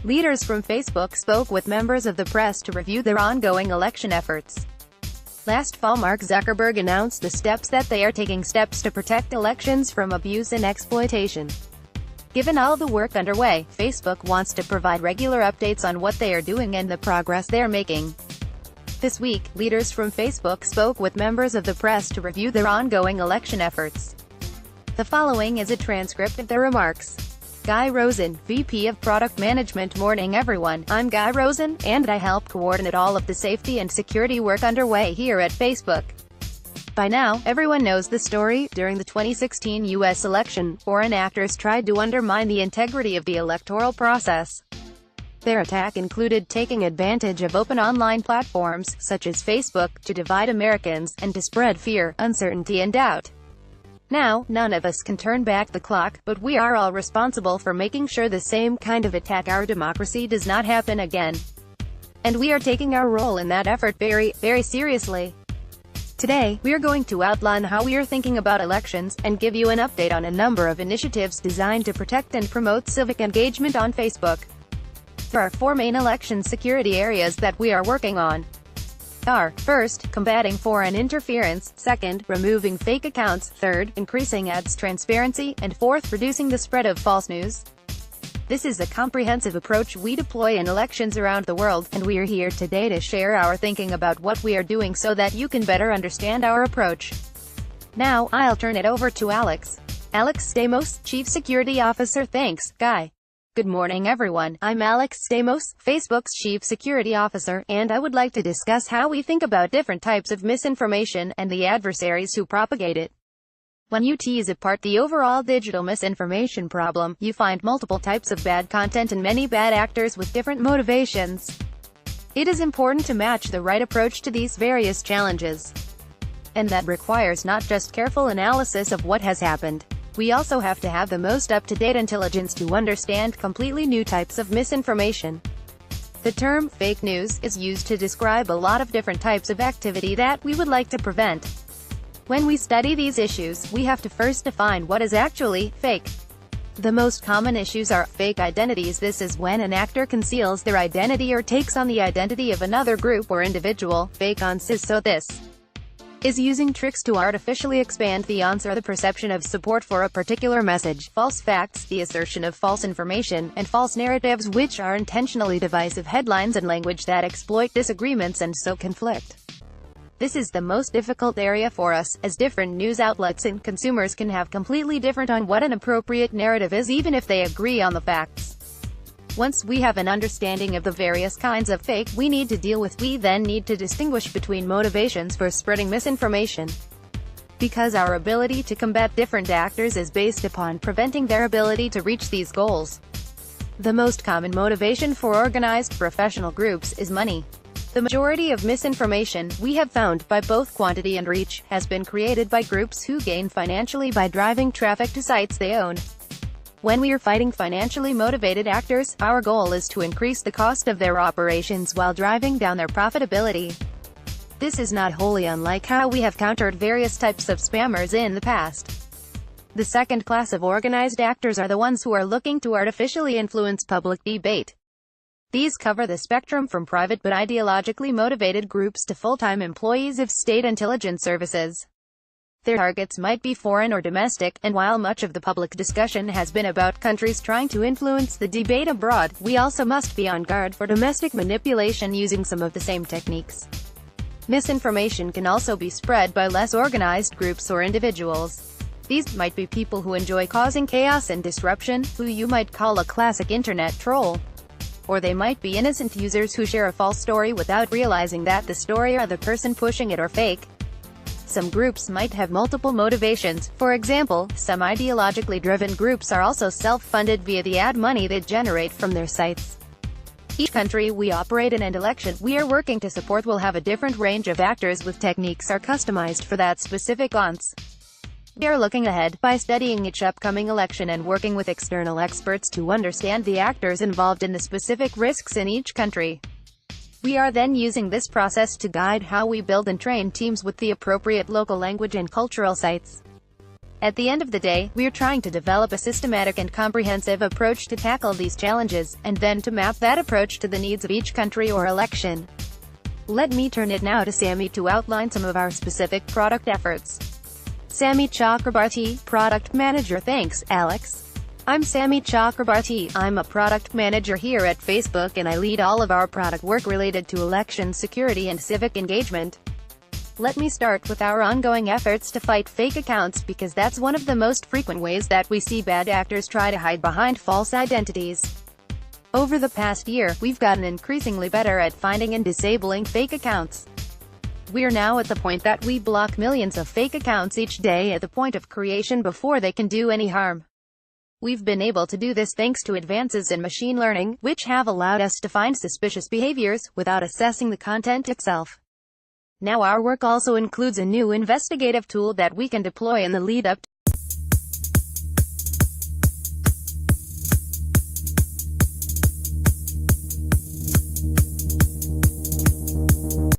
Leaders from Facebook spoke with members of the press to review their ongoing election efforts. Last fall, Mark Zuckerberg announced the steps that they are taking steps to protect elections from abuse and exploitation. Given all the work underway, Facebook wants to provide regular updates on what they are doing and the progress they're making. This week, leaders from Facebook spoke with members of the press to review their ongoing election efforts. The following is a transcript of their remarks. Guy Rosen, VP of Product Management. Morning everyone, I'm Guy Rosen, and I help coordinate all of the safety and security work underway here at Facebook. By now, everyone knows the story. During the 2016 U.S. election, foreign actors tried to undermine the integrity of the electoral process. Their attack included taking advantage of open online platforms, such as Facebook, to divide Americans, and to spread fear, uncertainty and doubt. Now, none of us can turn back the clock, but we are all responsible for making sure the same kind of attack our democracy does not happen again. And we are taking our role in that effort very, very seriously. Today, we are going to outline how we are thinking about elections, and give you an update on a number of initiatives designed to protect and promote civic engagement on Facebook. There are 4 main election security areas that we are working on. First, combating foreign interference, second, removing fake accounts, third, increasing ads transparency, and fourth, reducing the spread of false news. This is a comprehensive approach we deploy in elections around the world, and we are here today to share our thinking about what we are doing so that you can better understand our approach. Now, I'll turn it over to Alex. Alex Stamos, Chief Security Officer. Thanks, Guy. Good morning everyone, I'm Alex Stamos, Facebook's Chief Security Officer, and I would like to discuss how we think about different types of misinformation, and the adversaries who propagate it. When you tease apart the overall digital misinformation problem, you find multiple types of bad content and many bad actors with different motivations. It is important to match the right approach to these various challenges. And that requires not just careful analysis of what has happened. We also have to have the most up-to-date intelligence to understand completely new types of misinformation. The term fake news is used to describe a lot of different types of activity that we would like to prevent. When we study these issues, we have to first define what is actually fake. The most common issues are fake identities. This is when an actor conceals their identity or takes on the identity of another group or individual. Fake answers. So this is using tricks to artificially expand the answer or the perception of support for a particular message. False facts, the assertion of false information, and false narratives, which are intentionally divisive headlines and language that exploit disagreements and so conflict. This is the most difficult area for us, as different news outlets and consumers can have completely different on what an appropriate narrative is, even if they agree on the facts. Once we have an understanding of the various kinds of fake we then need to distinguish between motivations for spreading misinformation. Because our ability to combat different actors is based upon preventing their ability to reach these goals. The most common motivation for organized professional groups is money. The majority of misinformation, we have found, by both quantity and reach, has been created by groups who gain financially by driving traffic to sites they own. When we are fighting financially motivated actors, our goal is to increase the cost of their operations while driving down their profitability. This is not wholly unlike how we have countered various types of spammers in the past. The second class of organized actors are the ones who are looking to artificially influence public debate. These cover the spectrum from private but ideologically motivated groups to full-time employees of state intelligence services. Their targets might be foreign or domestic, and while much of the public discussion has been about countries trying to influence the debate abroad, we also must be on guard for domestic manipulation using some of the same techniques. Misinformation can also be spread by less organized groups or individuals. These might be people who enjoy causing chaos and disruption, who you might call a classic internet troll. Or they might be innocent users who share a false story without realizing that the story or the person pushing it are fake. Some groups might have multiple motivations. For example, some ideologically driven groups are also self-funded via the ad money they generate from their sites. Each country we operate in and election we are working to support will have a different range of actors with techniques are customized for that specific audience. We are looking ahead, by studying each upcoming election and working with external experts to understand the actors involved in the specific risks in each country. We are then using this process to guide how we build and train teams with the appropriate local language and cultural sites. At the end of the day, we're trying to develop a systematic and comprehensive approach to tackle these challenges, and then to map that approach to the needs of each country or election. Let me turn it now to Sammy to outline some of our specific product efforts. Sammy Chakrabarti, Product Manager. Thanks, Alex. I'm Sammy Chakrabarti. I'm a product manager here at Facebook, and I lead all of our product work related to election security and civic engagement. Let me start with our ongoing efforts to fight fake accounts, because that's one of the most frequent ways that we see bad actors try to hide behind false identities. Over the past year, we've gotten increasingly better at finding and disabling fake accounts. We're now at the point that we block millions of fake accounts each day at the point of creation before they can do any harm. We've been able to do this thanks to advances in machine learning, which have allowed us to find suspicious behaviors without assessing the content itself. Now our work also includes a new investigative tool that we can deploy in the lead-up